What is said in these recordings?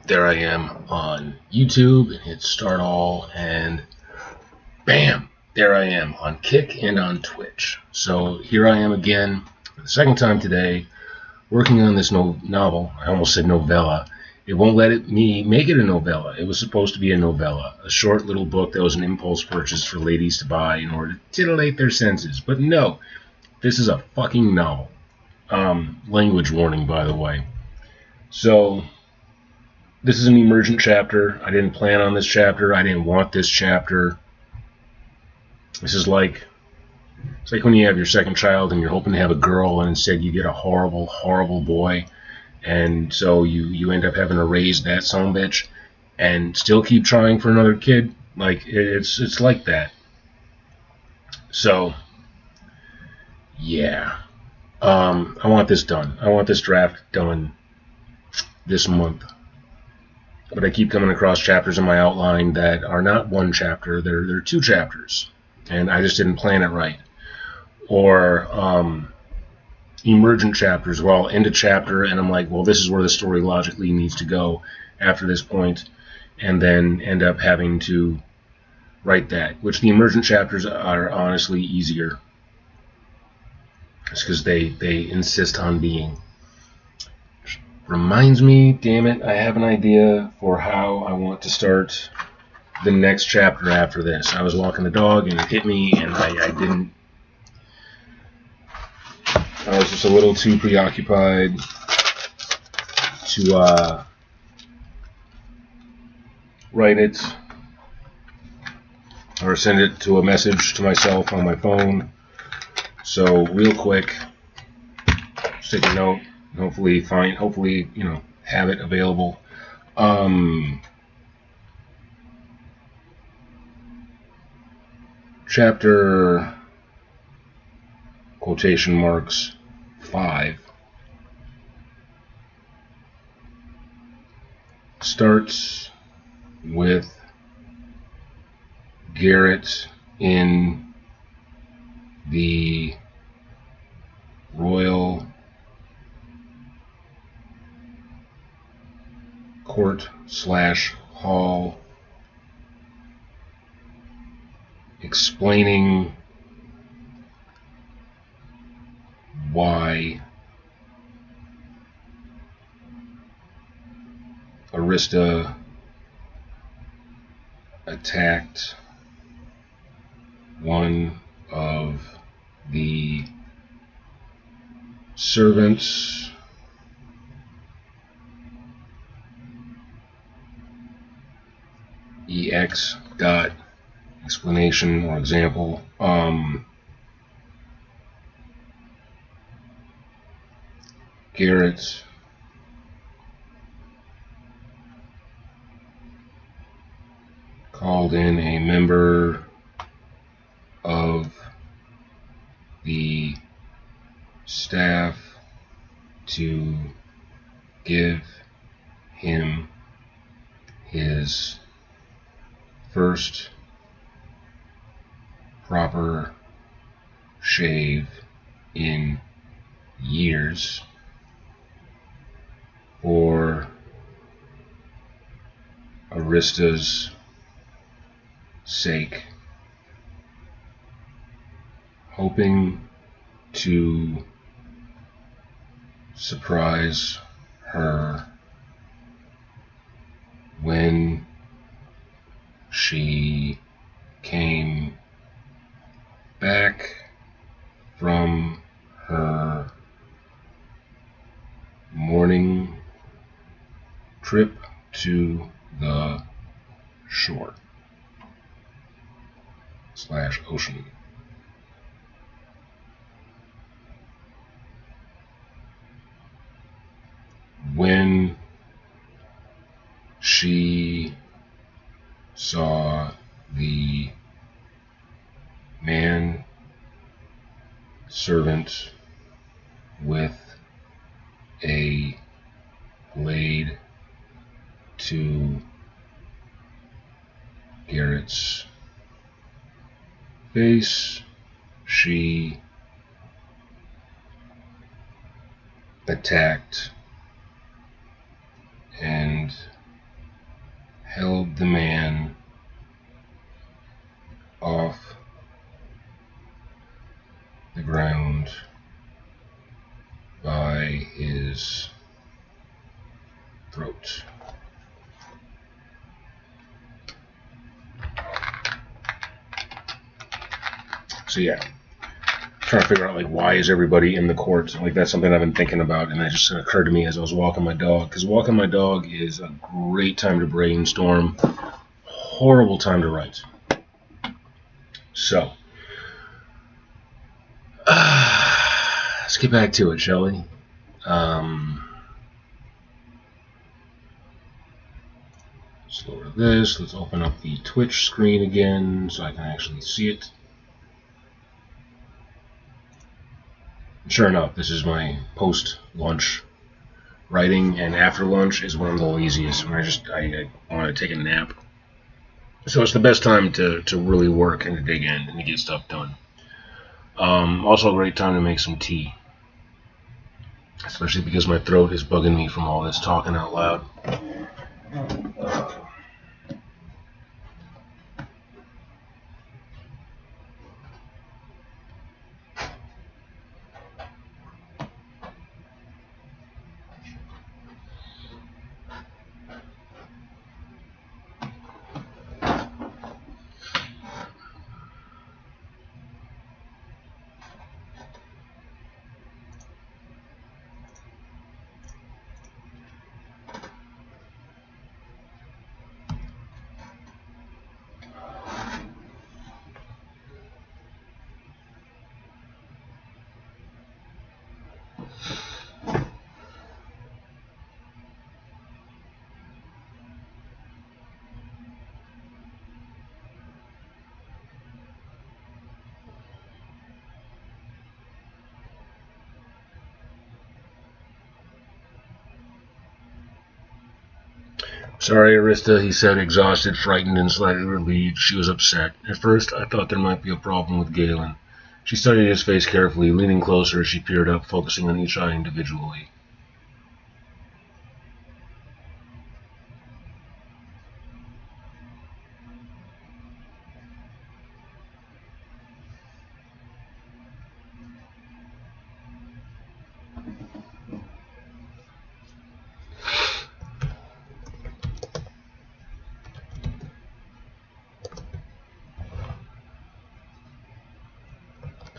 there I am on YouTube, and hit start all, and bam, there I am on Kick and on Twitch. So here I am again for the second time today, working on this novel. I almost said novella. It won't let me make it a novella. It was supposed to be a novella, a short little book that was an impulse purchase for ladies to buy in order to titillate their senses. But no, this is a fucking novel. Language warning, by the way. So this is an emergent chapter. I didn't plan on this chapter. I didn't want this chapter. This is like, it's like when you have your second child and you're hoping to have a girl, and instead you get a horrible, horrible boy, and so you end up having to raise that son-of-a-bitch and still keep trying for another kid. Like, it's like that. So yeah, I want this done. I want this draft done this month. But I keep coming across chapters in my outline that are not one chapter, they're two chapters, and I just didn't plan it right. Or emergent chapters where I'll end a chapter and I'm like, well, this is where the story logically needs to go after this point, and then end up having to write that, which the emergent chapters are honestly easier. It's because they insist on being. Reminds me, damn it, I have an idea for how I want to start the next chapter after this. I was walking the dog and it hit me, and I didn't. I was just a little too preoccupied to write it or send it to a message to myself on my phone. So real quick, just take a note. Hopefully, have it available. Chapter quotation marks 5 starts with Garrett in the royal court/hall, explaining why Arista attacked one of the servants EX dot explanation or example. Garrett called in a member of the staff to give him his first proper shave in years for Arista's sake, hoping to surprise her when she came back from her morning trip to the shore / ocean. When she saw the man servant with a blade to Garrett's face, she attacked and the man off the ground by his throat. So yeah, trying to figure out like why is everybody in the court? Like that's something I've been thinking about, and it just occurred to me as I was walking my dog. Because walking my dog is a great time to brainstorm, horrible time to write. So let's get back to it, shall we? Let's lower this. Let's open up the Twitch screen again so I can actually see it. Sure enough, this is my post-lunch writing, and after lunch is when I'm the laziest, when I want to take a nap. So it's the best time to really work and to dig in and to get stuff done. Also a great time to make some tea, especially because my throat is bugging me from all this talking out loud. Sorry, Arista, he said, exhausted, frightened, and slightly relieved. She was upset. At first, I thought there might be a problem with Galen. She studied his face carefully, leaning closer as she peered up, focusing on each eye individually.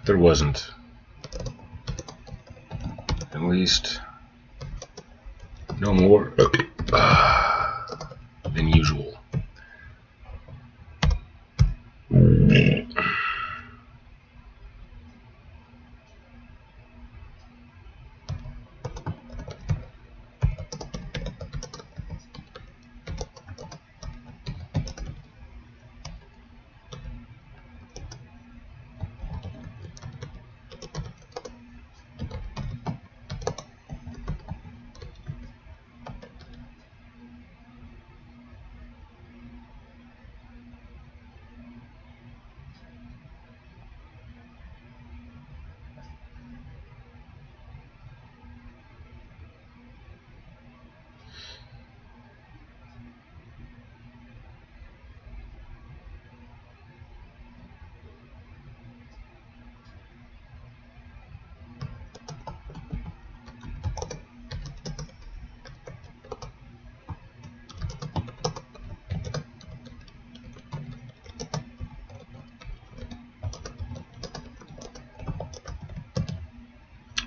There wasn't. At least no more than usual.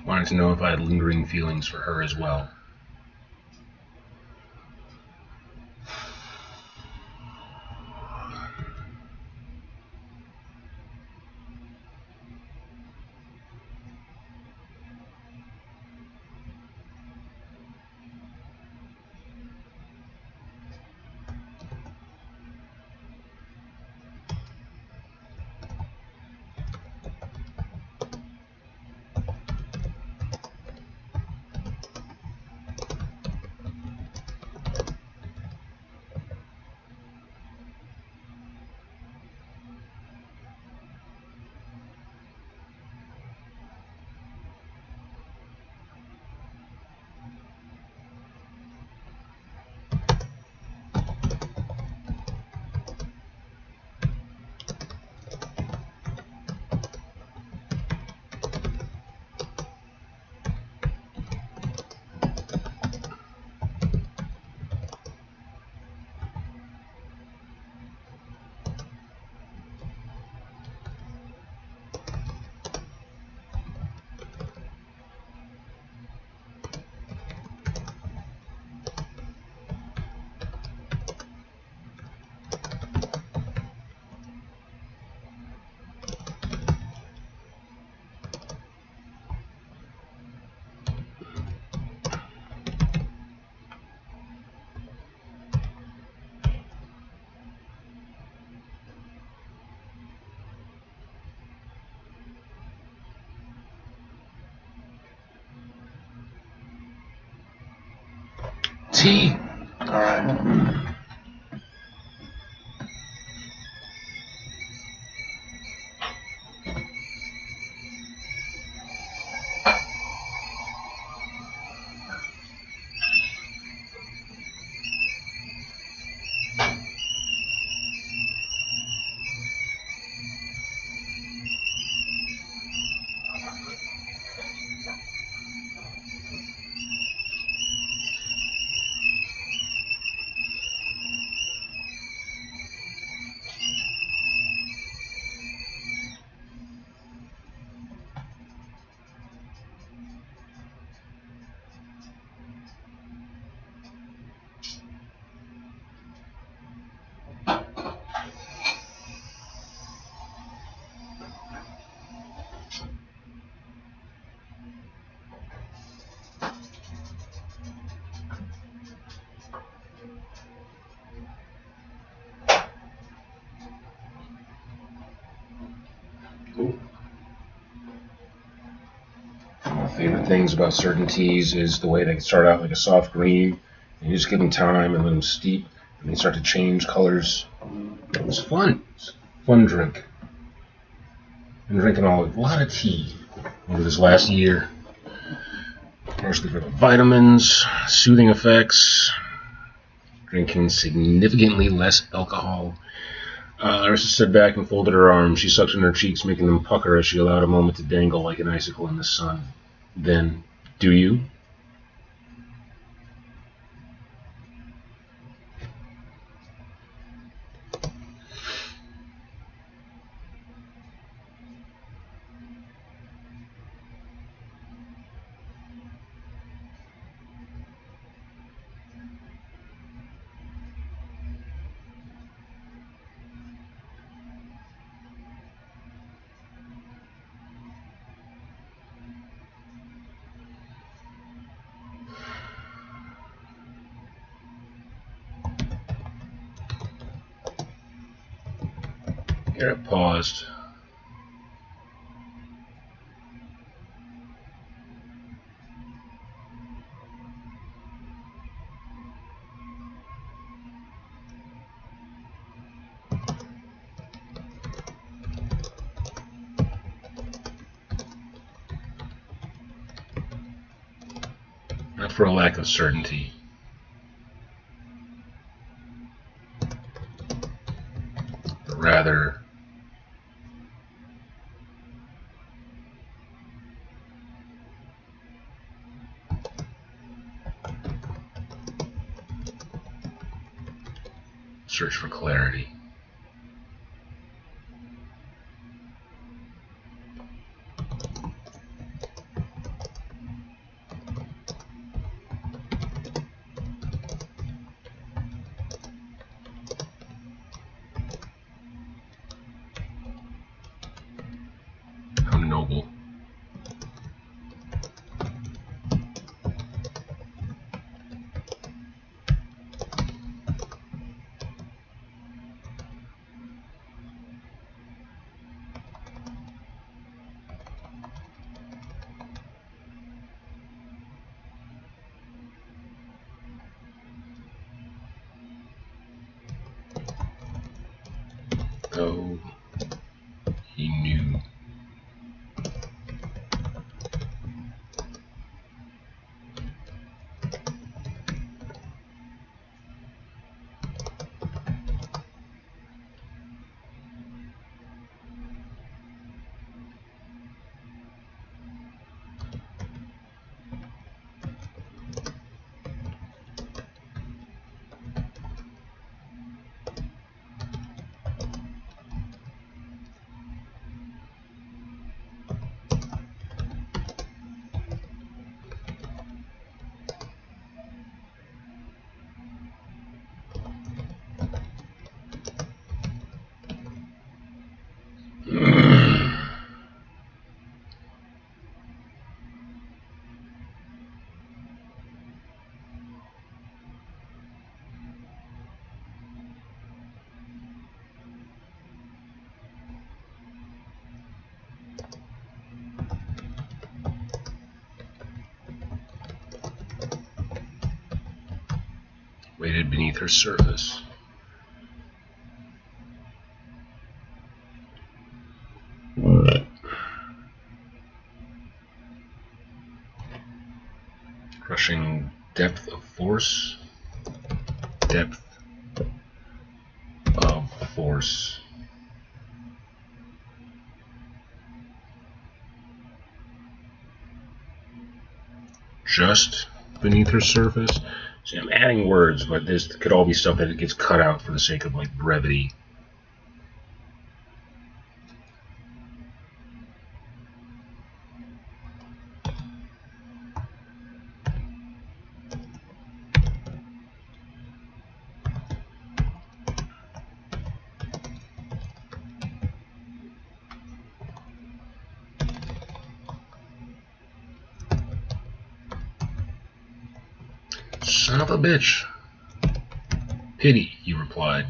Wanted to know if I had lingering feelings for her as well. tea. All right. One of my favorite things about certain teas is the way they start out like a soft green, and you just give them time and let them steep, and they start to change colors. It's fun. It's a fun drink. Been drinking a lot of tea over this last year, mostly for the vitamins, soothing effects, drinking significantly less alcohol. Larissa stood back and folded her arms. She suctioned her cheeks, making them pucker as she allowed a moment to dangle like an icicle in the sun. Then, do you? Garrett paused. Not for a lack of certainty. But rather search for clarity. How noble. weighted beneath her surface. Crushing depth of force. Depth of force. Just beneath her surface. See, I'm adding words, but this could all be stuff that gets cut out for the sake of like brevity. Son of a bitch. Pity, he replied.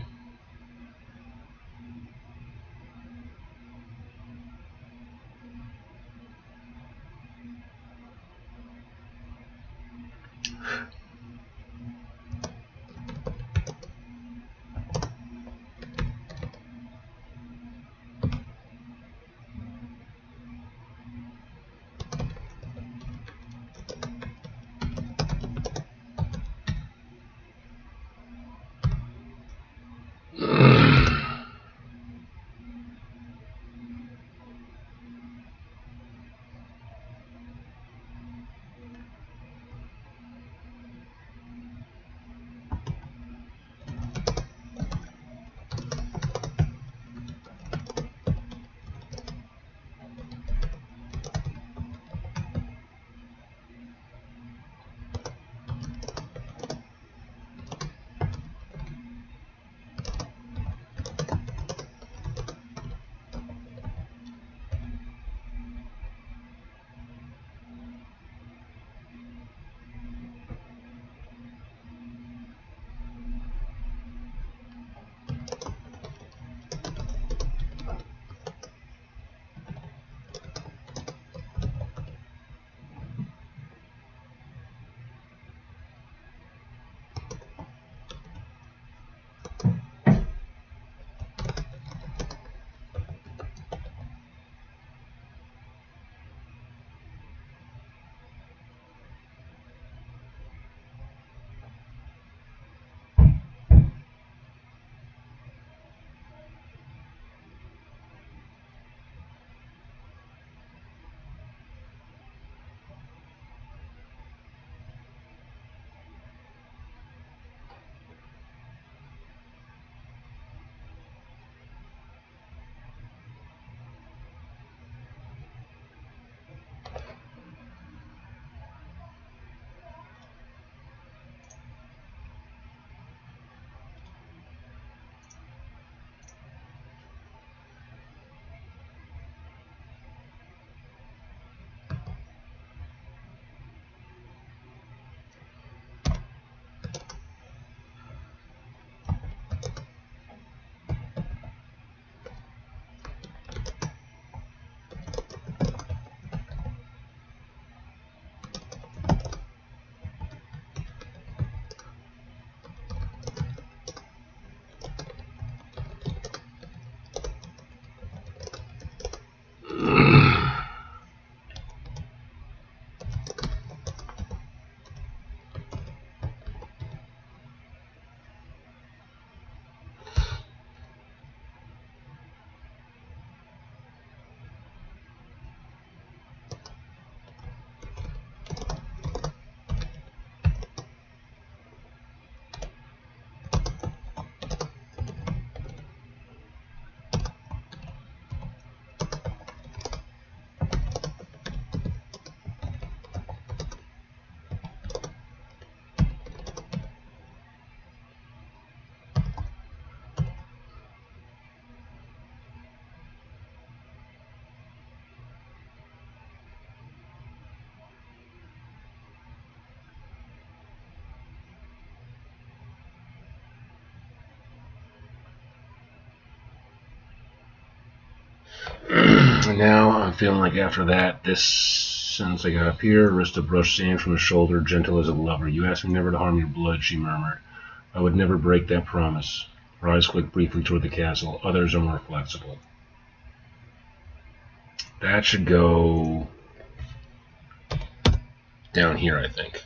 Now I'm feeling like after that, this sentence I got up here, wrist to brush sand from his shoulder, gentle as a lover. You asked me never to harm your blood, she murmured. I would never break that promise. Her eyes flicked briefly toward the castle. Others are more flexible. That should go down here, I think.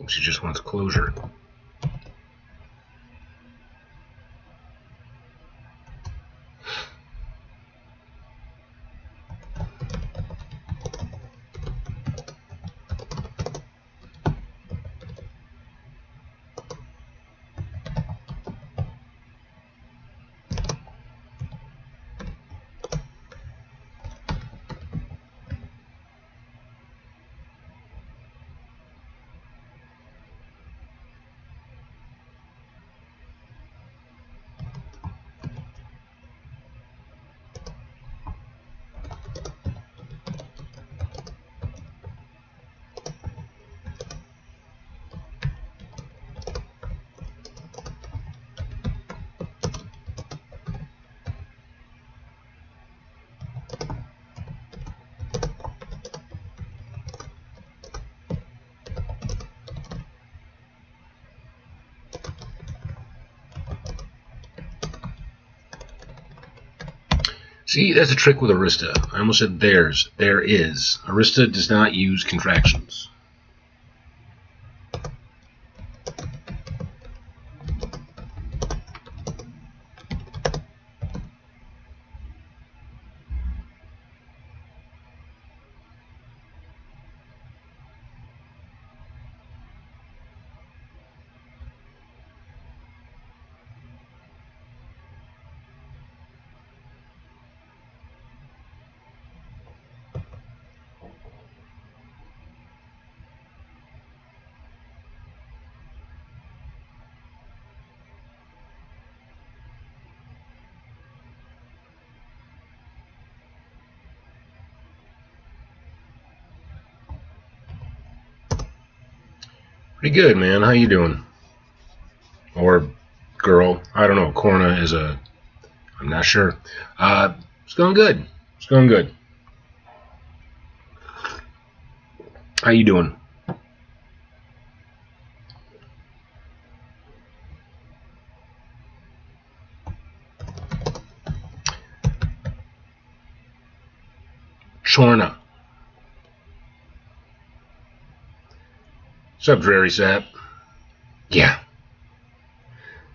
She just wants closure. See, that's a trick with Arista. I almost said theirs. There is. Arista does not use contractions. Pretty good, man. How you doing? Or girl? I don't know. Corna is a... I'm not sure. It's going good. It's going good. How you doing? Chorna. What's up, Dreary Sap? Yeah.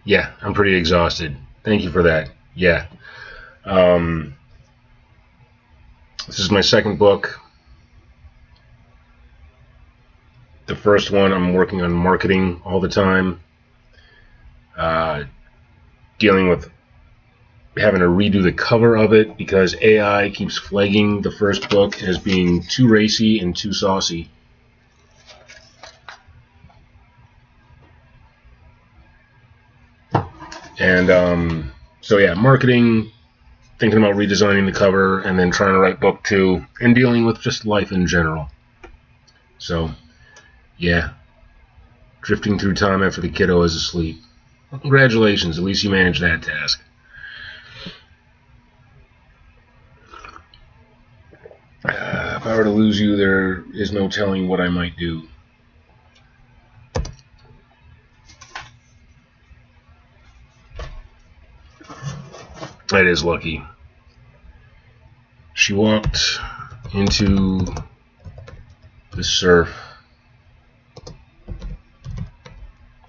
Yeah, I'm pretty exhausted. Thank you for that. Yeah. This is my second book. The first one, I'm working on marketing all the time. Dealing with having to redo the cover of it because AI keeps flagging the first book as being too racy and too saucy. And so yeah, marketing, thinking about redesigning the cover, and then trying to write book 2, and dealing with just life in general. So yeah, drifting through time after the kiddo is asleep. Well, congratulations, at least you managed that task. If I were to lose you, there is no telling what I might do. That is lucky. She walked into the surf,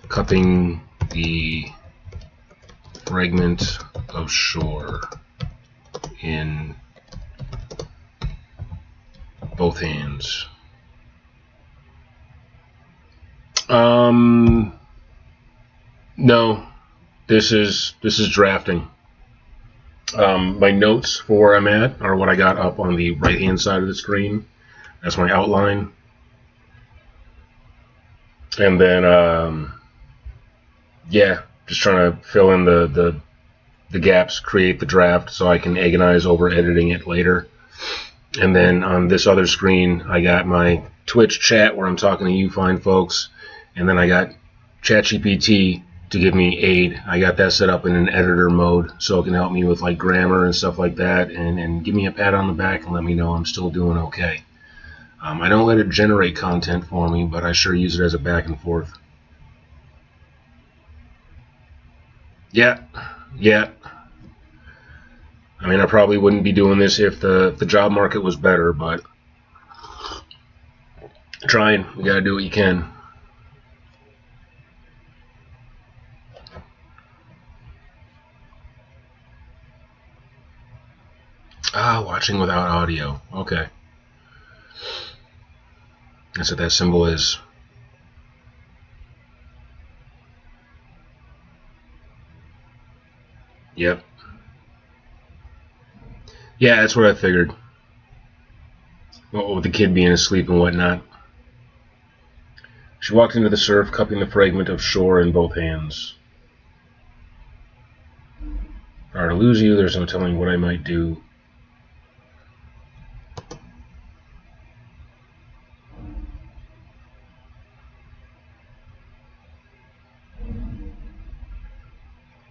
cupping the fragment of shore in both hands. No, this is drafting. My notes for where I'm at are what I got up on the right hand side of the screen. That's my outline. And then yeah, just trying to fill in the gaps, create the draft so I can agonize over editing it later. And then on this other screen, I got my Twitch chat where I'm talking to you fine folks. And then I got ChatGPT to give me aid. I got that set up in an editor mode so it can help me with like grammar and stuff like that, and give me a pat on the back and let me know I'm still doing okay. I don't let it generate content for me, but I sure use it as a back and forth. Yeah. I mean, I probably wouldn't be doing this if the job market was better, but trying. You gotta do what you can. Watching without audio. Okay. That's what that symbol is. Yep. Yeah, that's what I figured. Well, with the kid being asleep and whatnot. She walked into the surf, cupping the fragment of shore in both hands. If I were to lose you, there's no telling what I might do.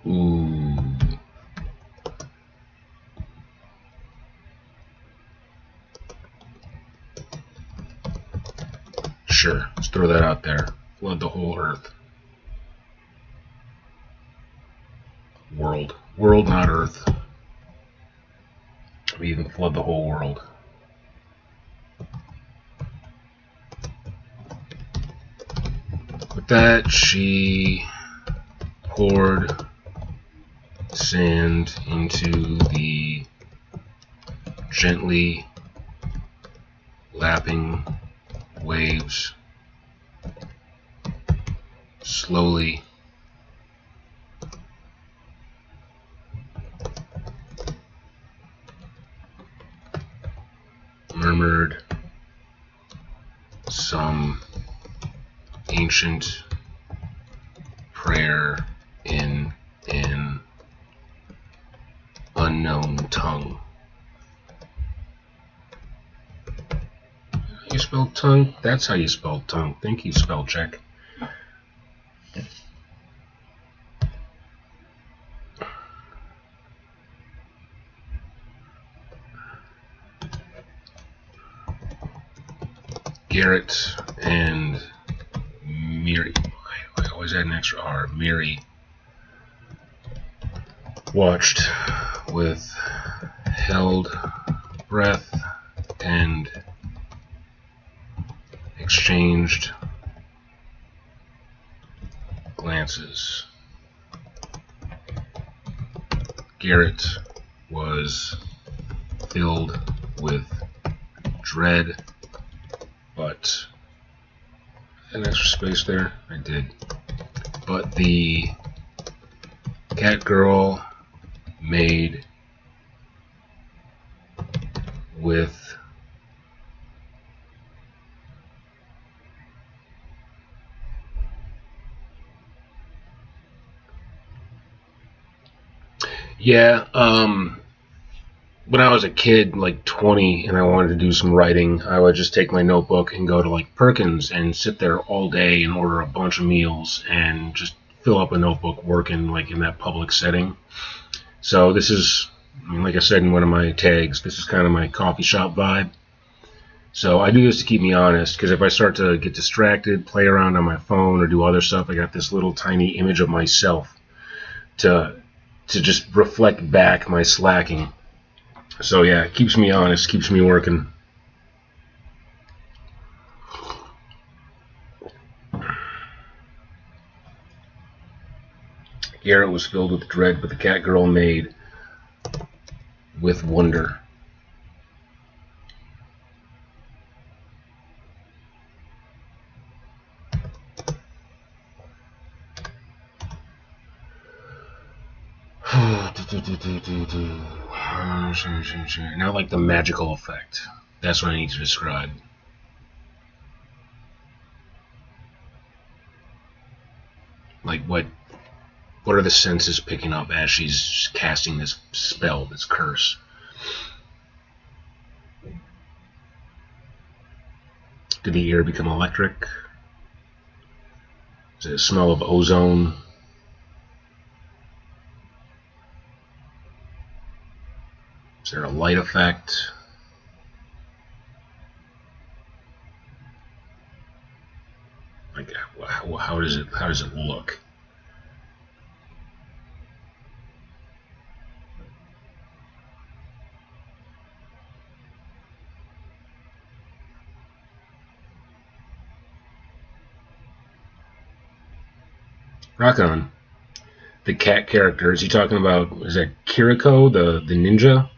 Ooh. Sure, let's throw that out there. Flood the whole earth. World. World, not earth. We even flood the whole world. With that, she poured sand into the gently lapping waves, slowly murmured some ancient prayer in an unknown tongue. You spell tongue? That's how you spell tongue. Thank you, spell check. Garrett and Miri, I always add an extra R, Miri, watched with held breath and exchanged glances. Garrett was filled with dread, but an extra space there, I did. But the cat girl made with when I was a kid, like 20, and I wanted to do some writing, I would just take my notebook and go to like Perkins and sit there all day and order a bunch of meals and just fill up a notebook working like in that public setting. So this is, I mean, like I said in one of my tags, this is kind of my coffee shop vibe. So I do this to keep me honest, because if I start to get distracted, play around on my phone, or do other stuff, I got this little tiny image of myself to just reflect back my slacking. So yeah, it keeps me honest, keeps me working. Garrett was filled with dread, but the cat girl made with wonder. Not like the magical effect. That's what I need to describe. Like what are the senses picking up as she's casting this spell, this curse? Did the air become electric? Is it a smell of ozone? Is there a light effect? Like, how does it look? Rock on. The cat character, is he talking about, is that Kiriko, the ninja?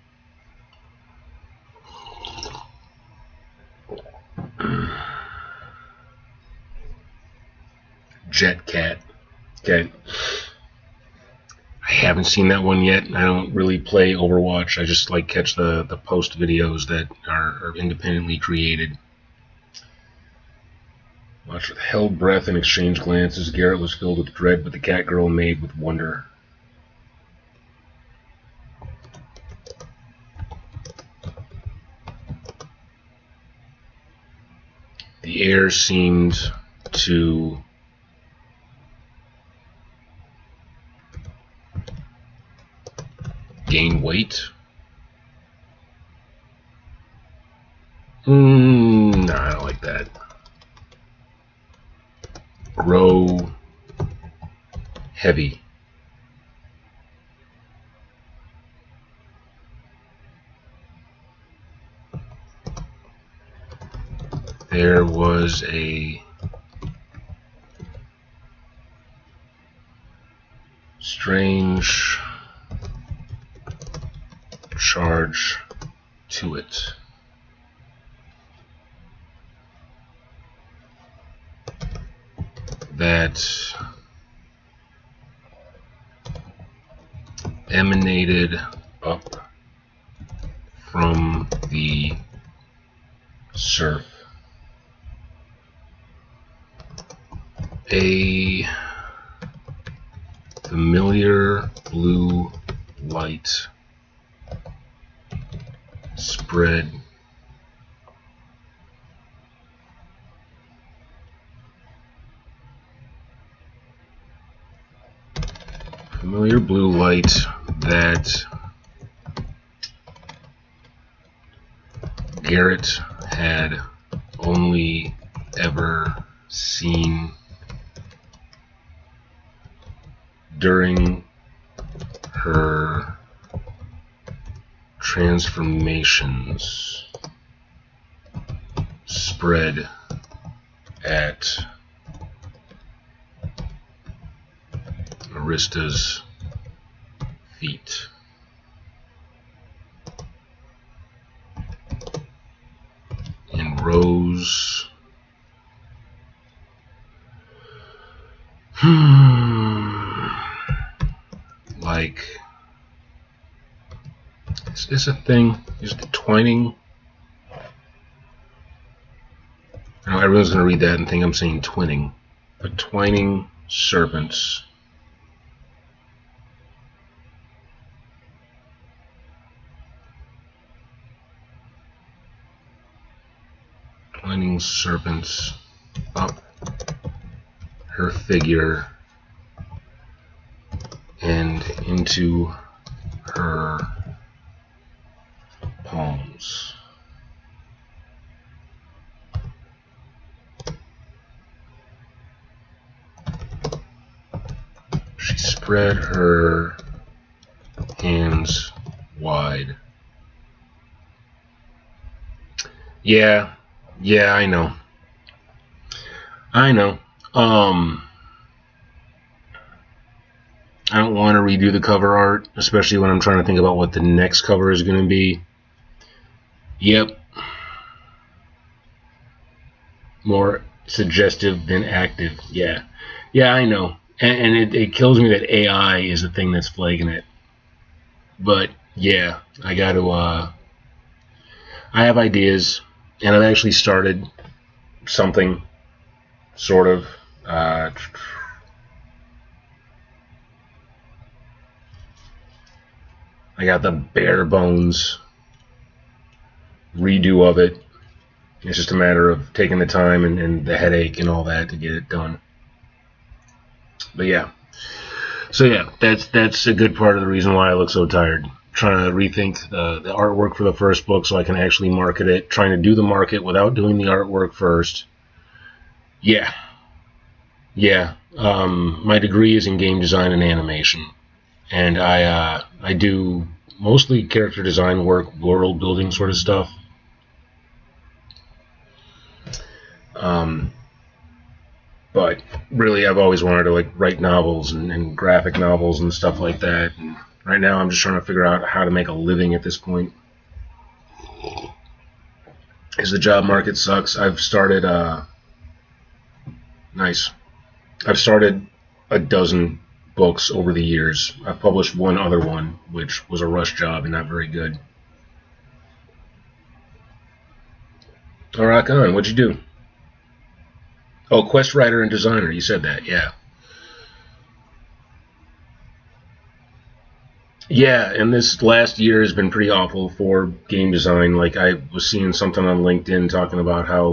Jet Cat. Okay. I haven't seen that one yet. I don't really play Overwatch. I just like catch the post videos that are independently created. Watched with held breath and exchanged glances. Garrett was filled with dread, but the cat girl made with wonder. The air seemed to gain weight. No, I don't like that. Grow heavy. There was a strange charge to it. That emanated up from the surf. A familiar blue light spread familiar blue light that Garrett had only ever seen during her transformations spread at Arista's feet. In rows like, is this a thing? Is the twining? I know everyone's going to read that and think I'm saying twinning, but twining serpents. Twining serpents up her figure and into her palms. She spread her hands wide. Yeah, I know. I don't want to redo the cover art, especially when I'm trying to think about what the next cover is going to be. Yep. More suggestive than active. Yeah, I know. And it kills me that AI is the thing that's flagging it. But yeah, I got to. I have ideas, and I've actually started something, sort of. I got the bare bones redo of it. It's just a matter of taking the time and the headache and all that to get it done. But yeah. So yeah, that's a good part of the reason why I look so tired. Trying to rethink the artwork for the first book so I can actually market it. Trying to do the market without doing the artwork first. Yeah. My degree is in game design and animation. And I do mostly character design work, world building sort of stuff. But really, I've always wanted to write novels and graphic novels and stuff like that. And right now, I'm just trying to figure out how to make a living at this point. Because the job market sucks. I've started I've started a dozen books over the years. I've published one other one, which was a rush job and not very good. Oh, rock on. What'd you do? Oh, quest writer and designer. You said that, yeah. Yeah, and this last year has been pretty awful for game design. Like, I was seeing something on LinkedIn talking about how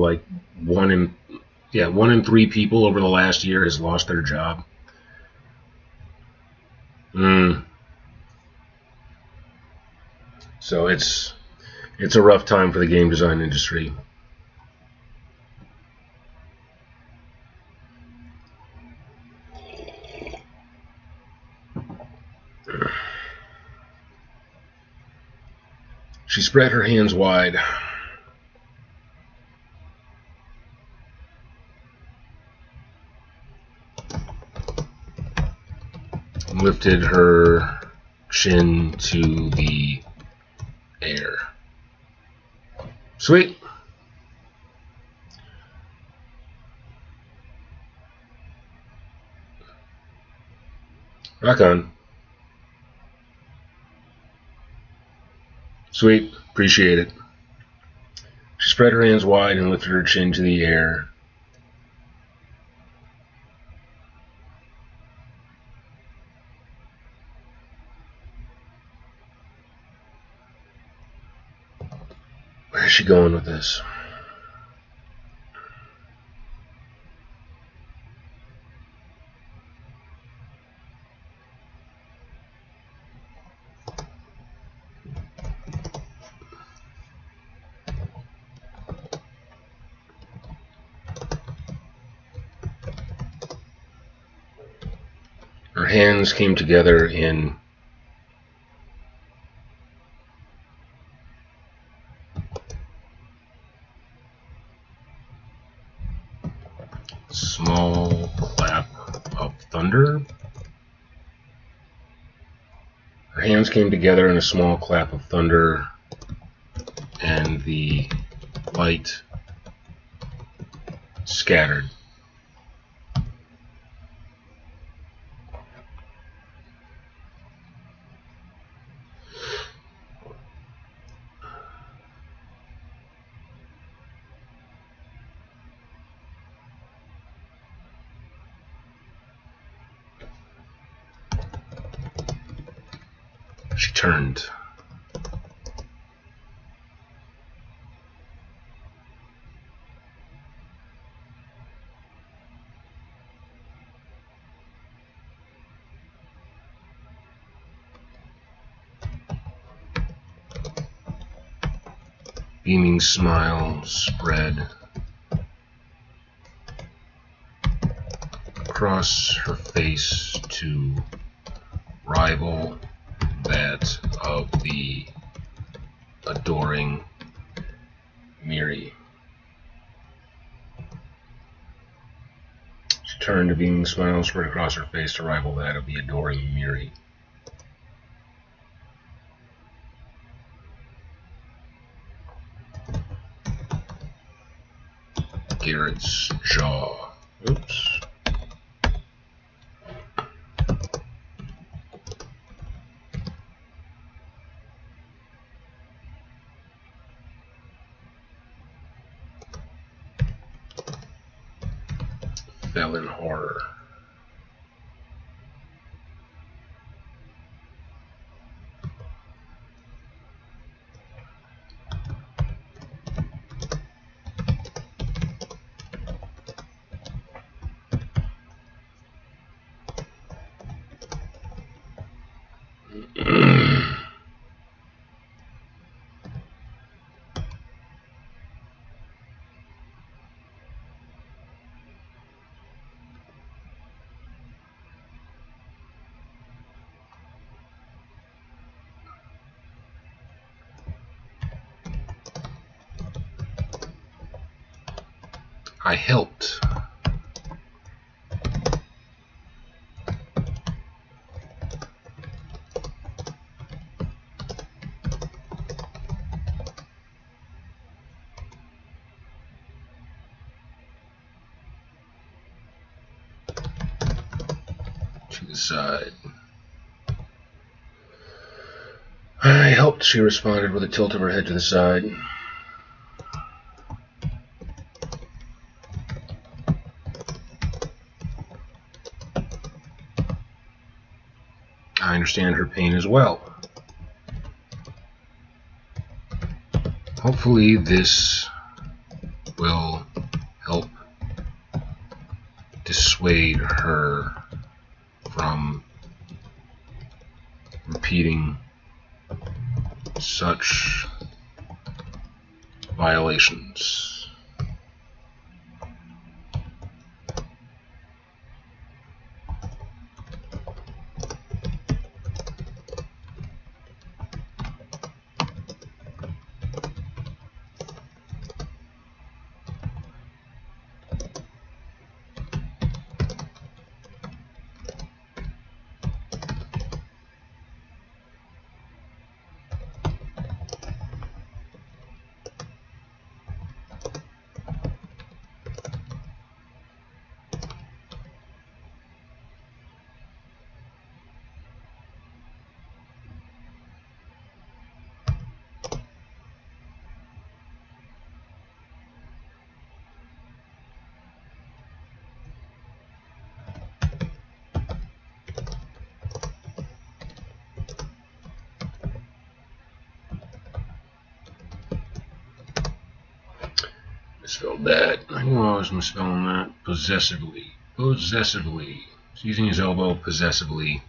one in three people over the last year has lost their job. So it's a rough time for the game design industry. She spread her hands wide. And lifted her chin to the air. Sweet. Rock on. Sweet. Appreciate it. She spread her hands wide and lifted her chin to the air. Where's she going with this? Her hands came together in small clap of thunder. Her hands came together in a small clap of thunder, and the light scattered. She turned. Beaming smile spread across her face to rival that of the adoring Miri. She turned, a beaming smile spread across her face to rival that of the adoring Miri. Garrett's jaw. Oops. Fell in horror. I helped. To the side. I helped, she responded with a tilt of her head to the side. I understand her pain as well. Hopefully this will help dissuade her from repeating such violations. Misspelled that. I knew I was misspelling that. Possessively. Possessively. He's using his elbow possessively.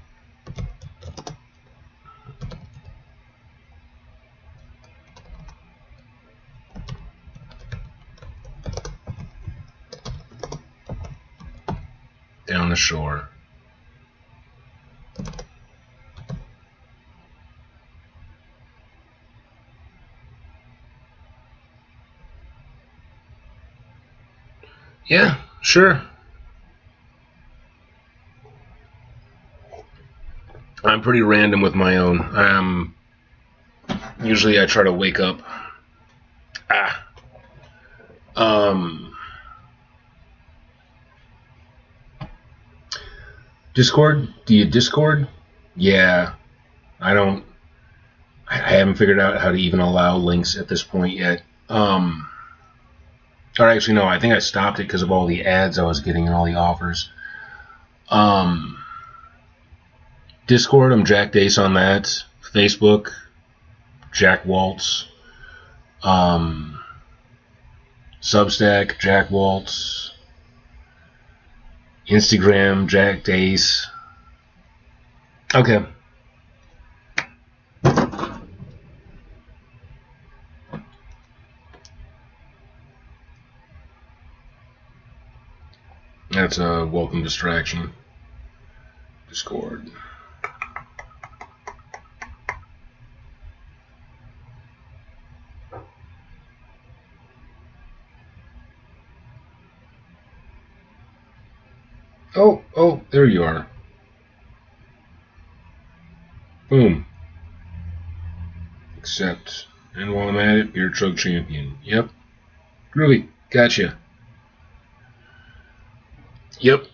Down the shore. Yeah, sure. I'm pretty random with my own. Usually I try to wake up. Ah. Um. Discord? Do you Discord? Yeah. I don't. I haven't figured out how to even allow links at this point yet. Or actually, no. I think I stopped it because of all the ads I was getting and all the offers. Discord, I'm Jack Dace on that. Facebook, Jack Waltz. Substack, Jack Waltz. Instagram, Jack Dace. Okay. That's a welcome distraction. Discord. Oh, there you are. Boom. Accept. And while I'm at it, Beer Truck Champion. Yep. Groovy. Gotcha. Yep.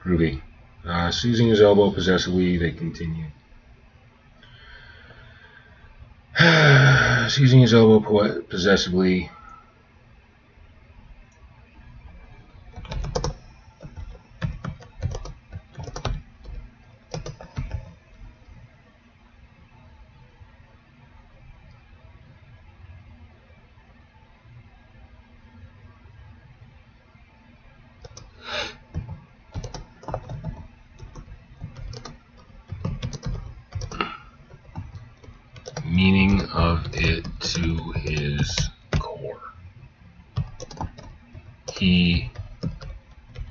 Groovy. Seizing his elbow possessively, they continue. Seizing his elbow possessively. Meaning of it to his core. He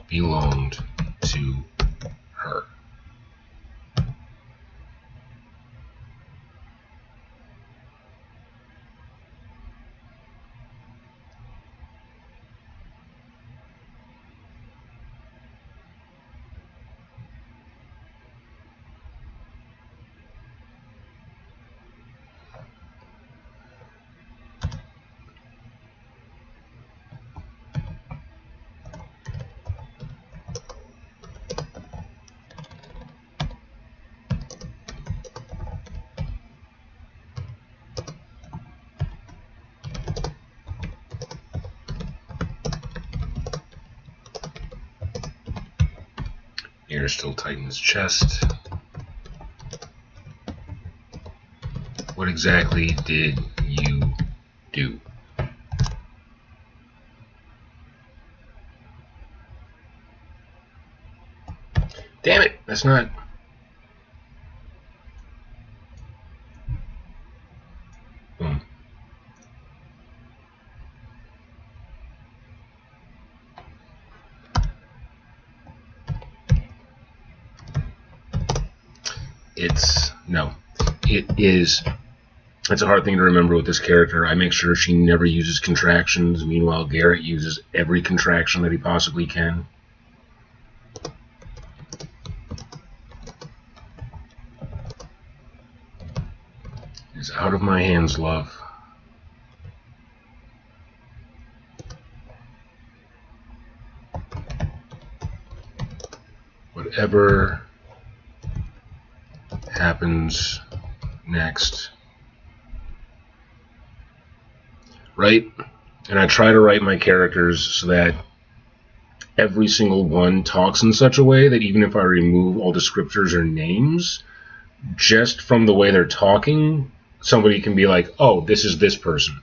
belonged to her. Air still tight in his chest. What exactly did you do? Damn it, that's not... Boom. It's a hard thing to remember with this character. I make sure she never uses contractions. Meanwhile, Garrett uses every contraction that he possibly can. It's out of my hands, love. Whatever happens next. Right? And I try to write my characters so that every single one talks in such a way that even if I remove all descriptors or names, just from the way they're talking, somebody can be like, oh, this is this person.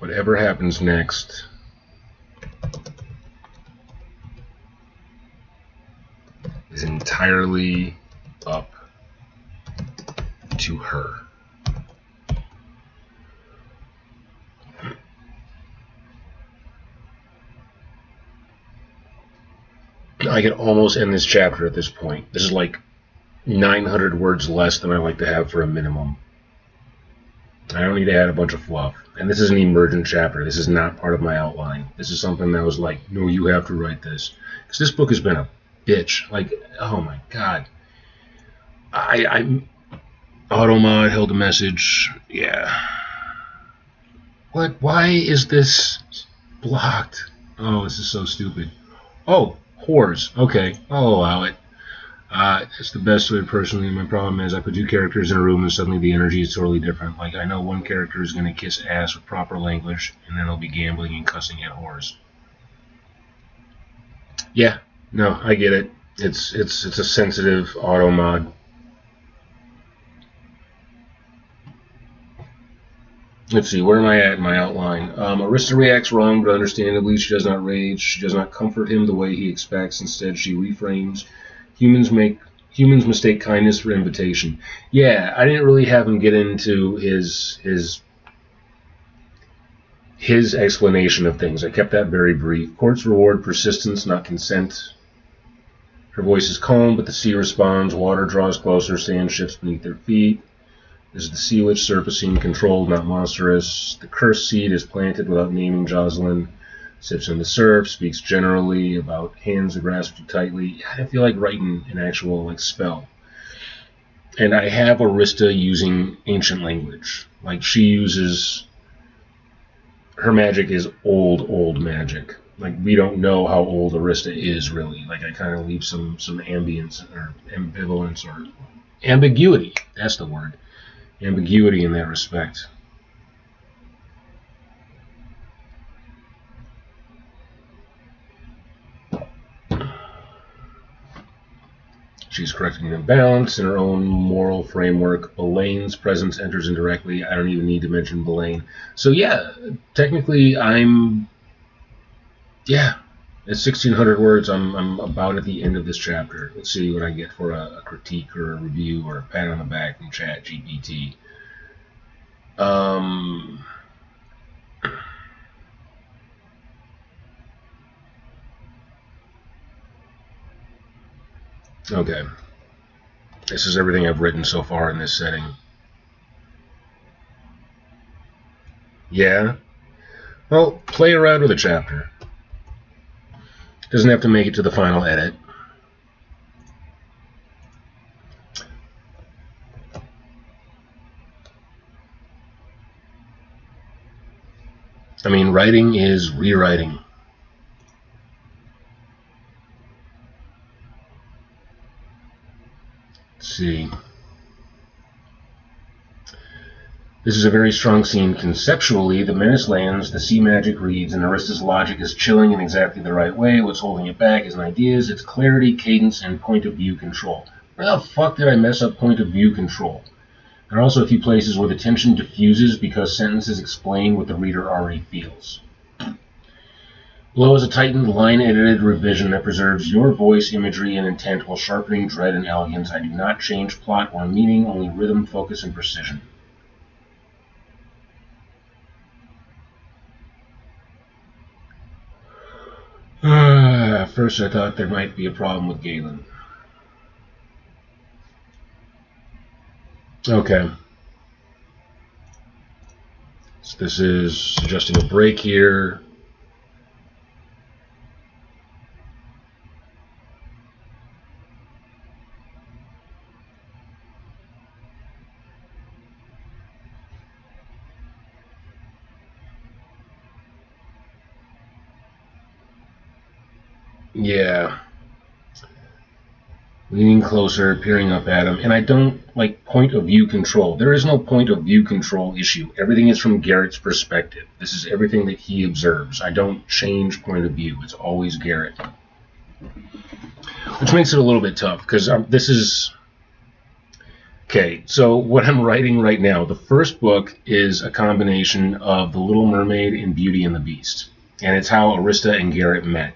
Whatever happens next is entirely up to her. I could almost end this chapter at this point. This is like 900 words less than I like to have for a minimum. I don't need to add a bunch of fluff. And this is an emergent chapter. This is not part of my outline. This is something that was like, no, you have to write this. Because this book has been a bitch. Like, oh my god. I Automod held a message. Yeah. What? Why is this blocked? Oh, this is so stupid. Oh, whores. Okay, I'll allow it. It's the best way personally. My problem is I put two characters in a room and suddenly the energy is totally different. Like, I know one character is going to kiss ass with proper language, and then they'll be gambling and cussing at whores. Yeah, no, I get it. It's a sensitive auto mod. Let's see, where am I at in my outline? Arista reacts wrong, but understandably she does not rage. She does not comfort him the way he expects. Instead, she reframes. Humans mistake kindness for invitation. Yeah, I didn't really have him get into his explanation of things. I kept that very brief. Courts reward persistence, not consent. Her voice is calm, but the sea responds. Water draws closer, sand shifts beneath their feet. This is the sea witch surfacing, controlled, not monstrous. The cursed seed is planted without naming Jocelyn. Sips in the surf, speaks generally about hands that grasp too tightly. I feel like writing an actual spell. And I have Arista using ancient language. Like, she uses... Her magic is old magic. Like, we don't know how old Arista is, really. Like, I kind of leave some ambience, or ambivalence, or ambiguity. That's the word. Ambiguity in that respect. She's correcting an imbalance in her own moral framework. Elaine's presence enters indirectly. I don't even need to mention Elaine. So yeah, technically I'm... Yeah, at 1,600 words, I'm about at the end of this chapter. Let's see what I get for a critique or a review or a pat on the back from ChatGPT. Okay. This is everything I've written so far in this setting. Yeah? Well, play around with a chapter. Doesn't have to make it to the final edit. I mean, writing is rewriting. Let's see. This is a very strong scene conceptually. The menace lands, the sea magic reads, and Arista's logic is chilling in exactly the right way. What's holding it back isn't ideas, it's clarity, cadence, and point of view control. Where the fuck did I mess up point of view control? There are also a few places where the tension diffuses because sentences explain what the reader already feels. Below is a tightened, line-edited revision that preserves your voice, imagery, and intent while sharpening dread and elegance. I do not change plot or meaning, only rhythm, focus, and precision. At first I thought there might be a problem with Galen. Okay. So this is suggesting a break here. Yeah. Leaning closer, peering up at him. And I don't like point of view control. There is no point of view control issue. Everything is from Garrett's perspective. This is everything that he observes. I don't change point of view. It's always Garrett. Which makes it a little bit tough, because this is Okay, so what I'm writing right now, the first book is a combination of The Little Mermaid and Beauty and the Beast. And it's how Arista and Garrett met.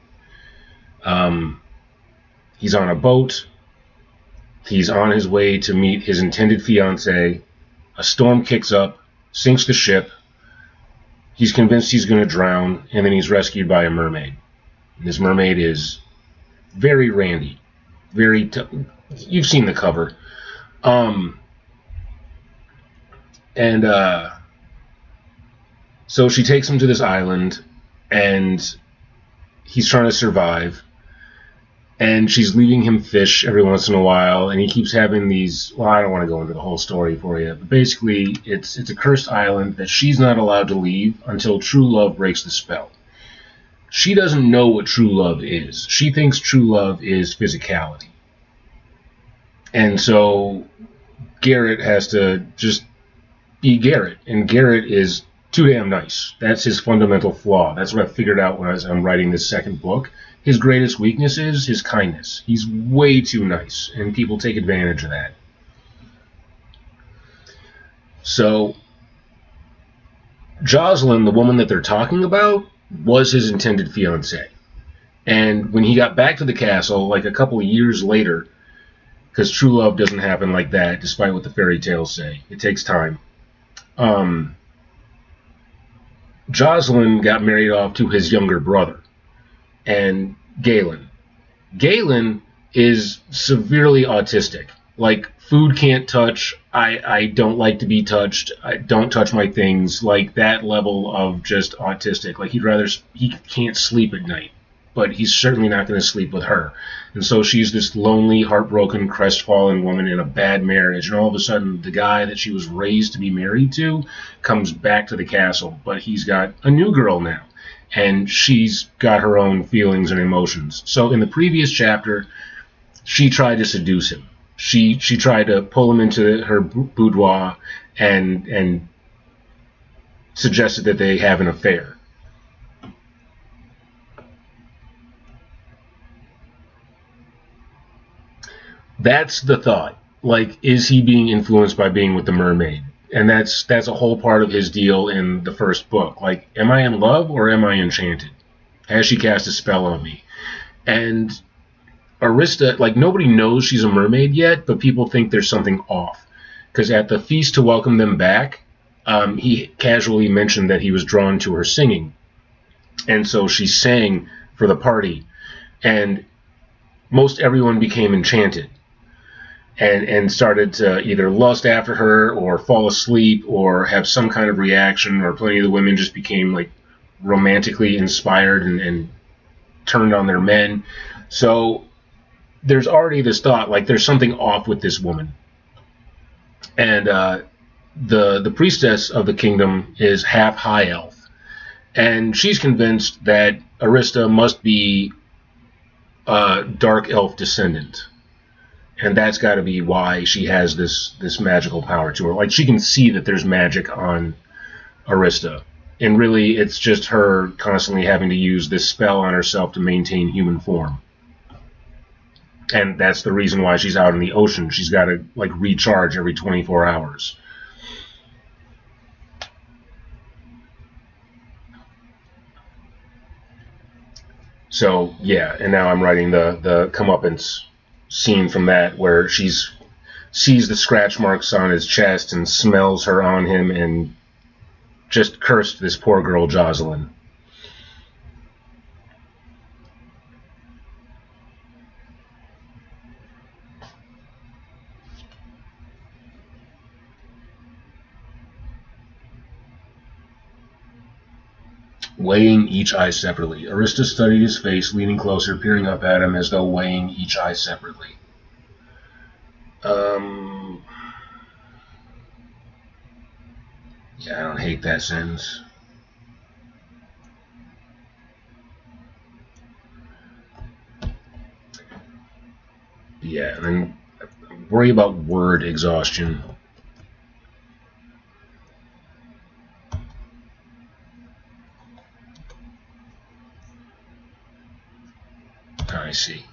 He's on a boat. He's on his way to meet his intended fiancée. A storm kicks up, sinks the ship. He's convinced he's going to drown, and then he's rescued by a mermaid. And this mermaid is very randy. You've seen the cover. So she takes him to this island, and he's trying to survive. And she's leaving him fish every once in a while, and he keeps having these. Well, I don't want to go into the whole story for you, but basically, it's a cursed island that she's not allowed to leave until true love breaks the spell. She doesn't know what true love is. She thinks true love is physicality. And so Garrett has to just be Garrett, and Garrett is too damn nice. That's his fundamental flaw. That's what I figured out when I'm writing this second book. His greatest weakness is his kindness. He's way too nice, and people take advantage of that. So, Jocelyn, the woman that they're talking about, was his intended fiancée. And when he got back to the castle, like a couple of years later, because true love doesn't happen like that, despite what the fairy tales say. It takes time. Jocelyn got married off to his younger brother, and Galen. Galen is severely autistic. Like, food can't touch. I don't like to be touched. I don't touch my things. Like, that level of just autistic. Like, he can't sleep at night, but he's certainly not going to sleep with her. And so she's this lonely, heartbroken, crestfallen woman in a bad marriage. And all of a sudden, the guy that she was raised to be married to comes back to the castle, but he's got a new girl now. And she's got her own feelings and emotions. So in the previous chapter, she tried to seduce him. She tried to pull him into her boudoir and suggested that they have an affair. That's the thought. Like, is he being influenced by being with the mermaid? And that's a whole part of his deal in the first book. Like, am I in love or am I enchanted? Has she cast a spell on me? And Arista, like, nobody knows she's a mermaid yet, but people think there's something off. Because at the feast to welcome them back, he casually mentioned that he was drawn to her singing. And so she sang for the party. And most everyone became enchanted. And started to either lust after her or fall asleep or have some kind of reaction, or plenty of the women just became like romantically inspired and turned on their men. So there's already this thought, like, there's something off with this woman. And the priestess of the kingdom is half high elf. And she's convinced that Arista must be a dark elf descendant. And that's got to be why she has this magical power to her. Like, she can see that there's magic on Arista. And really, it's just her constantly having to use this spell on herself to maintain human form. And that's the reason why she's out in the ocean. She's got to, like, recharge every 24 hours. So, yeah, and now I'm writing the comeuppance scene from that, where sees the scratch marks on his chest and smells her on him and just cursed this poor girl Jocelyn. Weighing each eye separately. Arista studied his face, leaning closer, peering up at him as though weighing each eye separately. Yeah, I don't hate that sentence. Yeah, and then worry about word exhaustion. I see.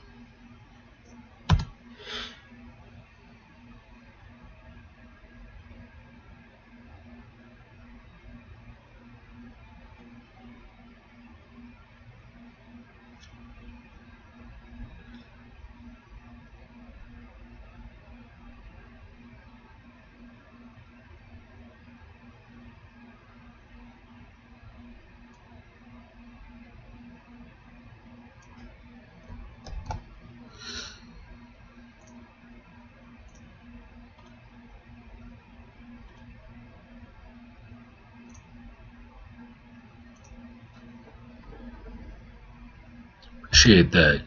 appreciate that.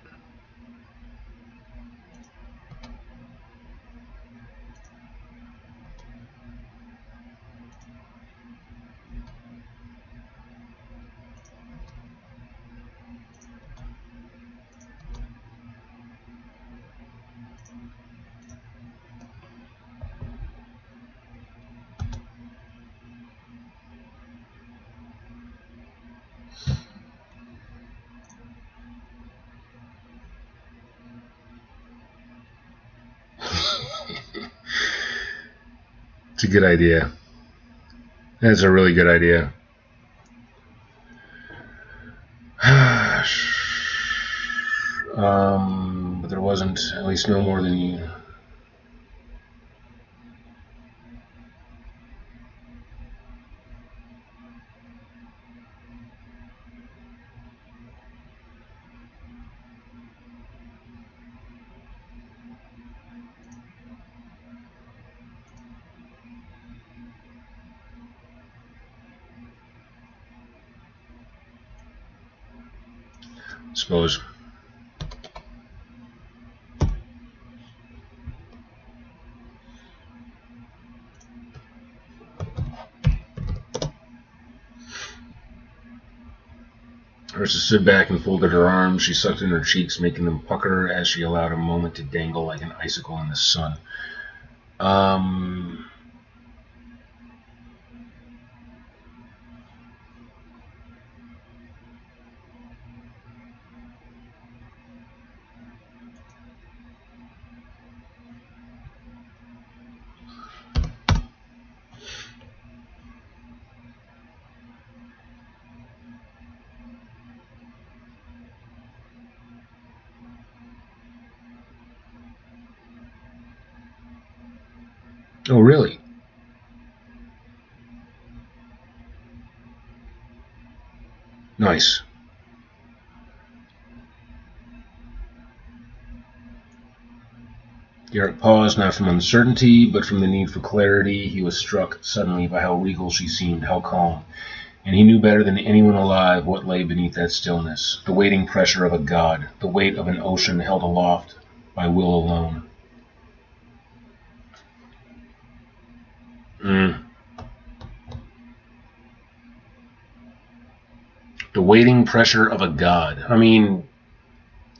It's a good idea. That's a really good idea. But there wasn't, at least no more than you. Suppose. Ursa stood back and folded her arms. She sucked in her cheeks, making them pucker as she allowed a moment to dangle like an icicle in the sun. Oh, really? Nice. Garrett paused, not from uncertainty, but from the need for clarity. He was struck suddenly by how regal she seemed, how calm. And he knew better than anyone alive what lay beneath that stillness. The waiting pressure of a god, the weight of an ocean held aloft by will alone. The waiting pressure of a god. I mean,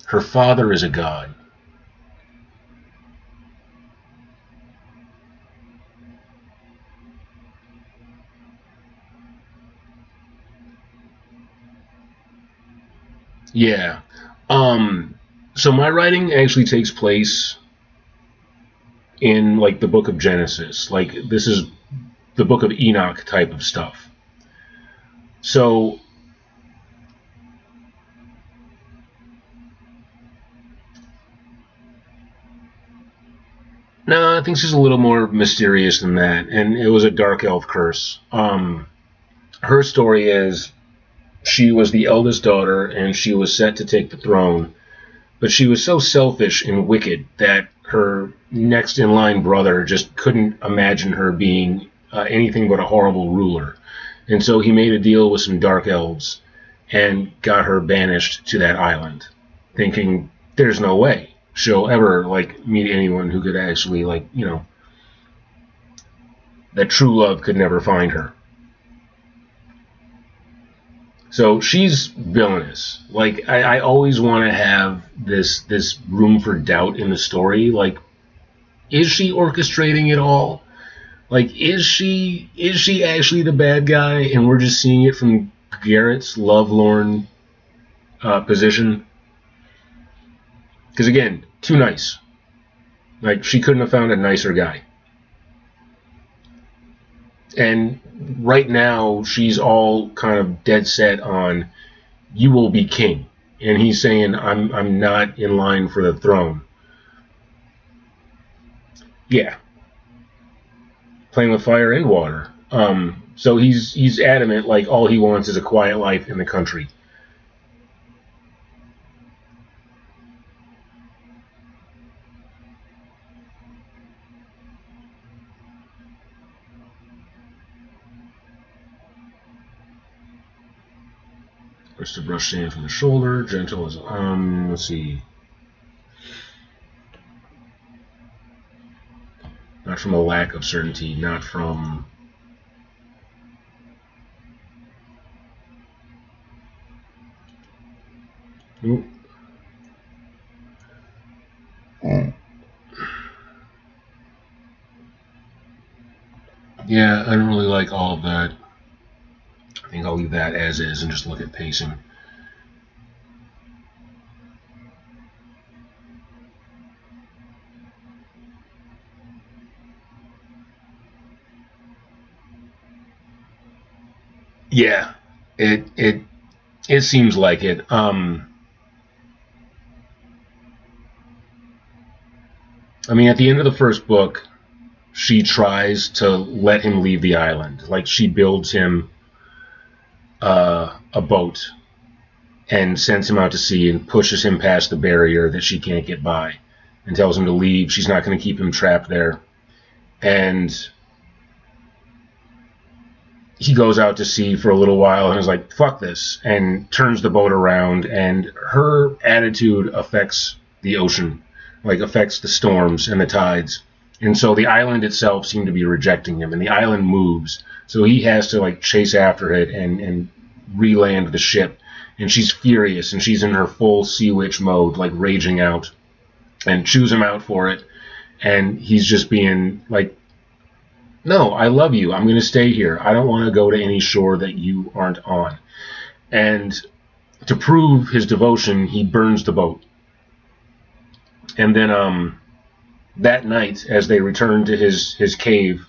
her father is a god. Yeah. So my writing actually takes place in like the book of Genesis. Like this is the book of Enoch type of stuff. So no, I think she's a little more mysterious than that, and it was a dark elf curse. Her story is she was the eldest daughter, and she was set to take the throne, but she was so selfish and wicked that her next in line brother just couldn't imagine her being anything but a horrible ruler, and so he made a deal with some dark elves and got her banished to that island, thinking there's no way she'll ever like meet anyone who could actually like that true love could never find her. So she's villainous. Like I always want to have this room for doubt in the story. Like, is she orchestrating it all? Like, is she actually the bad guy, and we're just seeing it from Garrett's lovelorn position? Because again, too nice. Like she couldn't have found a nicer guy. And right now she's all kind of dead set on you will be king, and he's saying I'm not in line for the throne. Yeah, playing with fire and water. So he's adamant like all he wants is a quiet life in the country. Brush the brush sand from the shoulder. Gentle as let's see. Not from a lack of certainty. Not from. Ooh. Yeah, I don't really like all of that. I think I'll leave that as is and just look at pacing. Yeah, it seems like it. I mean, at the end of the first book, she tries to let him leave the island. Like, she builds him a boat and sends him out to sea and pushes him past the barrier that she can't get by and tells him to leave. She's not going to keep him trapped there. And he goes out to sea for a little while and is like, fuck this, and turns the boat around, and her attitude affects the ocean, like affects the storms and the tides. And so the island itself seemed to be rejecting him, and the island moves. So he has to like chase after it and re-land the ship. And she's furious, and she's in her full sea witch mode, like raging out, and chews him out for it. And he's just being like, no, I love you. I'm going to stay here. I don't want to go to any shore that you aren't on. And to prove his devotion, he burns the boat. And then that night, as they return to his cave,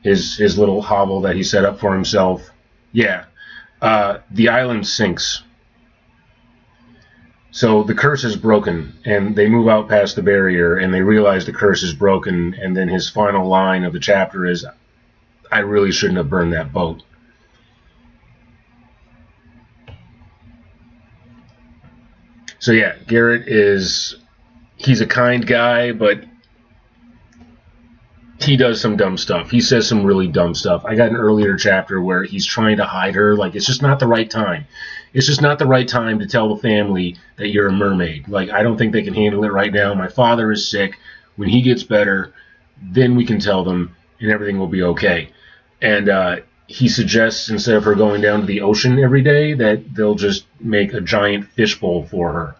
his little hovel that he set up for himself, the island sinks. So the curse is broken, and they move out past the barrier, and they realize the curse is broken, and then his final line of the chapter is, I really shouldn't have burned that boat. So yeah, Garrett he's a kind guy, but he does some dumb stuff. He says some really dumb stuff. I got an earlier chapter where he's trying to hide her, like it's just not the right time. It's just not the right time to tell the family that you're a mermaid. Like, I don't think they can handle it right now. My father is sick. When he gets better, then we can tell them, and everything will be okay. And he suggests, instead of her going down to the ocean every day, that they'll just make a giant fishbowl for her.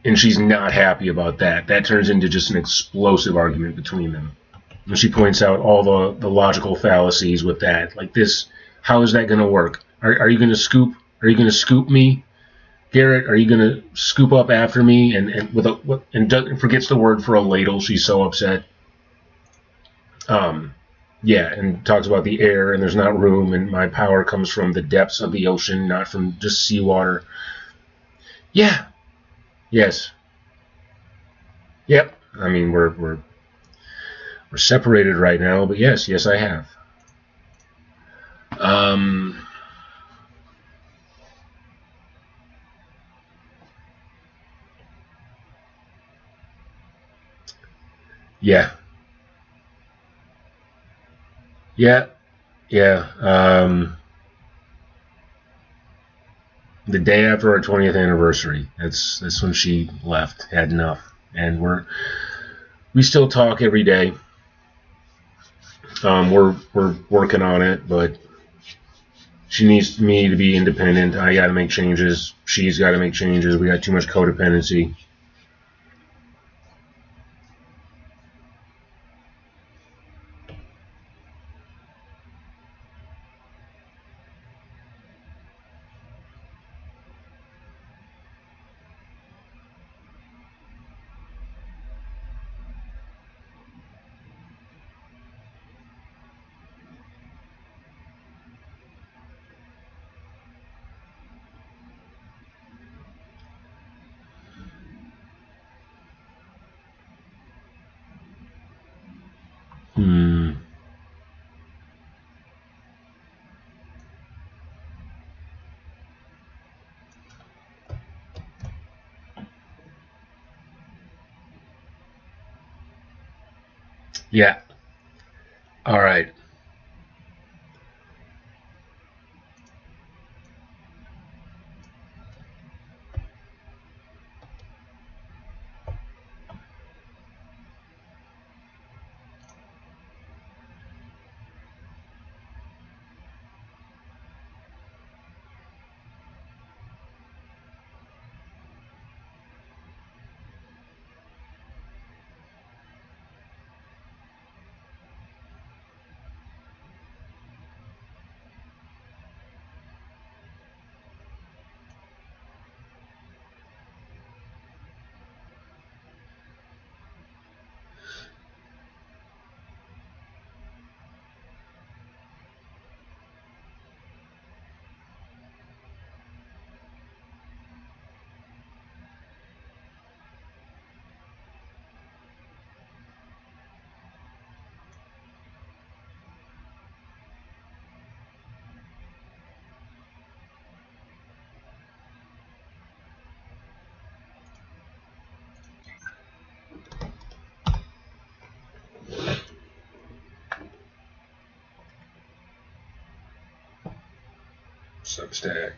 And she's not happy about that. That turns into just an explosive argument between them. And she points out all the logical fallacies with that. Like this, how is that going to work? Are you going to scoop? Are you going to scoop me, Garrett? Are you going to scoop up after me? And forgets the word for a ladle. She's so upset. And talks about the air, and there's not room, and my power comes from the depths of the ocean, not from just seawater. Yeah. Yes. Yep. I mean, we're separated right now, but yes, I have. Yeah. Yeah. The day after our 20th anniversary, that's when she left. Had enough, and we still talk every day. We're working on it, but she needs me to be independent. I got to make changes. She's got to make changes. We got too much codependency. Yeah. All right. Substack.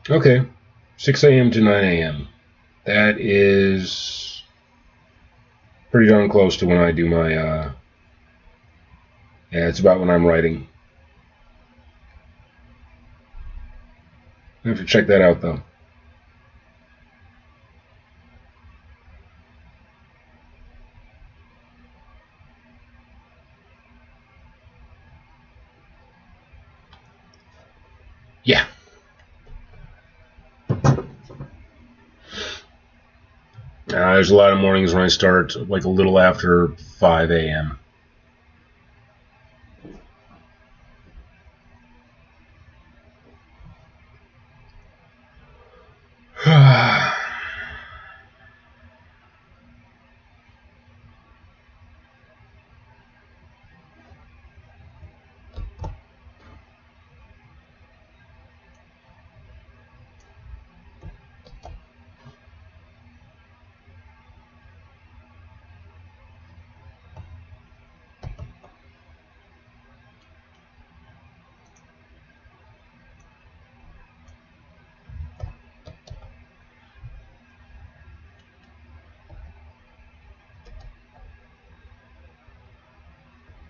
Okay, 6 a.m. to 9 a.m. That is pretty darn close to when I do my, yeah, it's about when I'm writing. I have to check that out, though. Yeah. There's a lot of mornings when I start like a little after 5 a.m.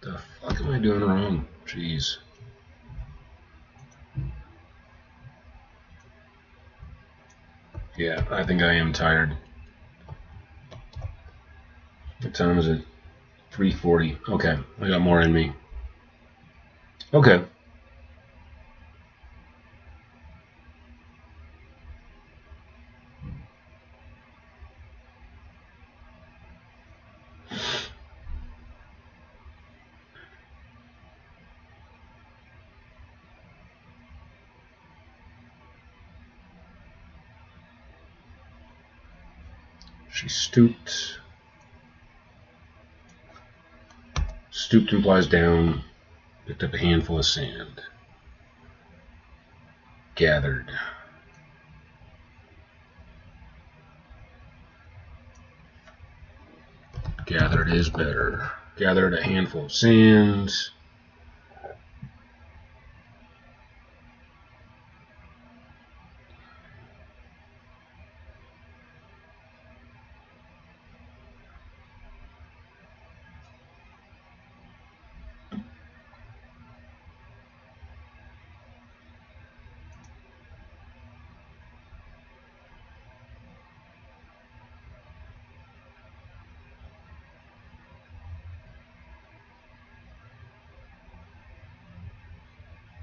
The fuck am I doing wrong? Jeez. Yeah, I think I am tired. What time is it? 3:40. Okay, I got more in me. Okay. She stooped. Stooped implies down. Picked up a handful of sand. Gathered. Gathered is better. Gathered a handful of sand.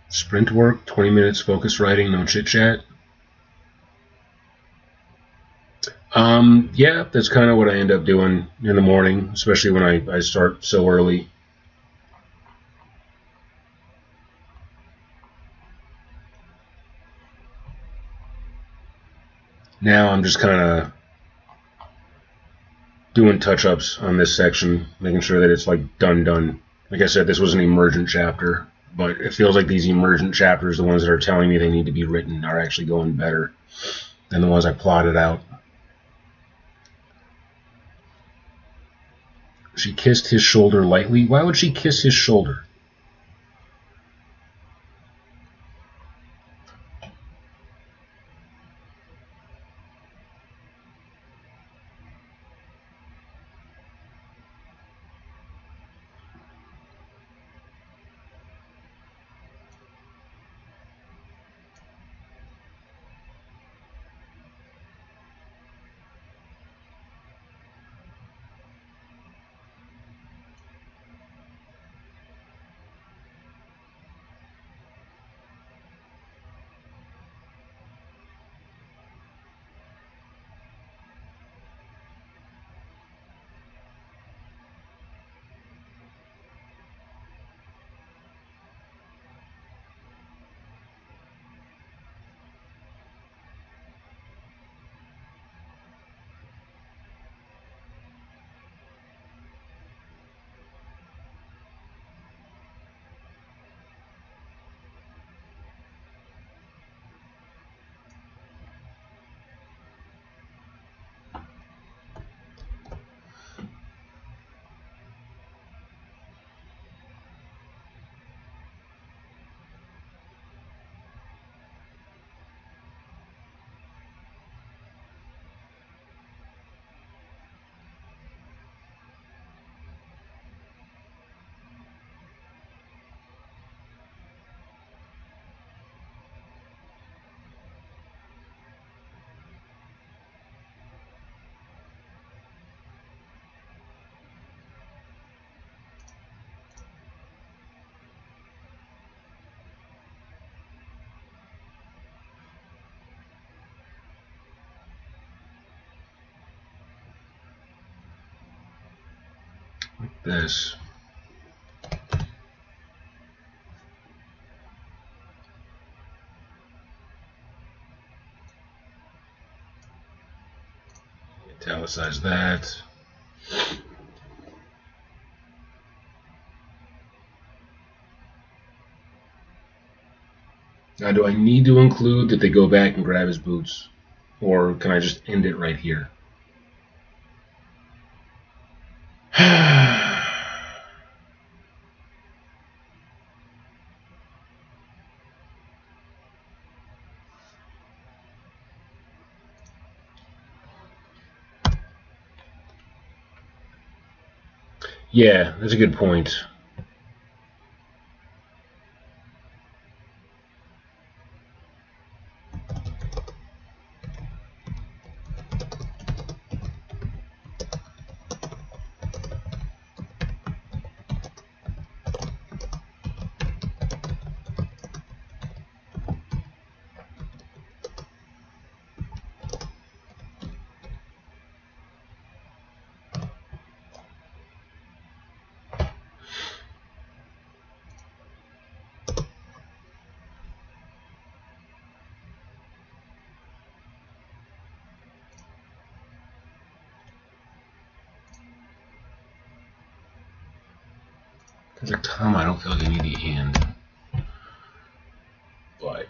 Sprint work, 20 minutes focus writing, no chit chat. Yeah, that's kind of what I end up doing in the morning, especially when I start so early. Now I'm just kind of doing touch-ups on this section, making sure that it's like done. Like I said, this was an emergent chapter, but it feels like these emergent chapters, the ones that are telling me they need to be written, are actually going better than the ones I plotted out. She kissed his shoulder lightly. Why would she kiss his shoulder? this. Italicize that. Now, do I need to include that they go back and grab his boots? Or can I just end it right here? Yeah, that's a good point. Because like Tom, I don't feel like I need the end. But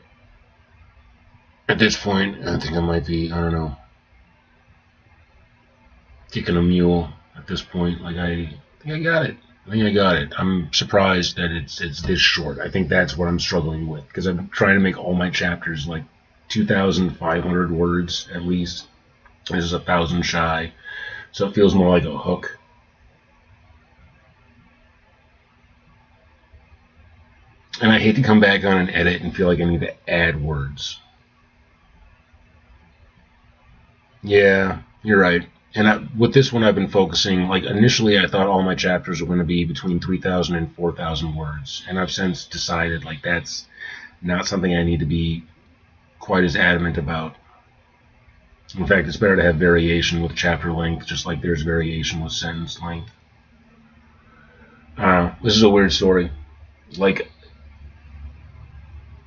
at this point, I think I might be, I don't know, kicking a mule at this point. Like I think I got it. I think I got it. I'm surprised that it's this short. I think that's what I'm struggling with, because I'm trying to make all my chapters like 2,500 words at least. This is 1,000 shy, so it feels more like a hook. And I hate to come back on and edit and feel like I need to add words. Yeah, you're right. And with this one, I've been focusing, like initially I thought all my chapters were going to be between 3,000 and 4,000 words. And I've since decided like that's not something I need to be quite as adamant about. In fact, it's better to have variation with chapter length, just like there's variation with sentence length. This is a weird story. Like,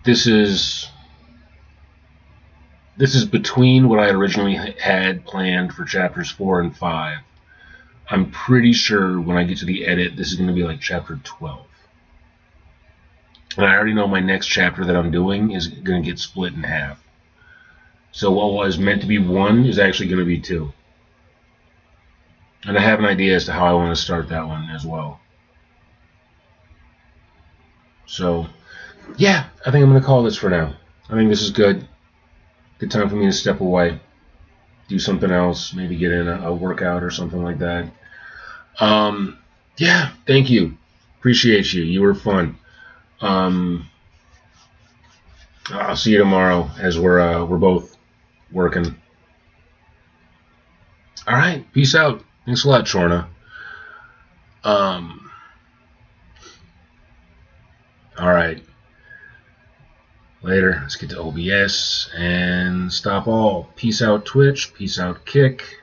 this is between what I originally had planned for chapters 4 and 5. I'm pretty sure when I get to the edit, this is going to be like chapter 12. And I already know my next chapter that I'm doing is going to get split in half. So what was meant to be 1 is actually going to be 2. And I have an idea as to how I want to start that one as well. So, yeah, I think I'm going to call this for now. I think this is good. Good time for me to step away, do something else, maybe get in a workout or something like that. Yeah, thank you. Appreciate you. You were fun. I'll see you tomorrow as we're both working. All right, peace out. Thanks a lot, Chorna. All right. Later. Let's get to OBS and stop all. Peace out, Twitch. Peace out, Kick.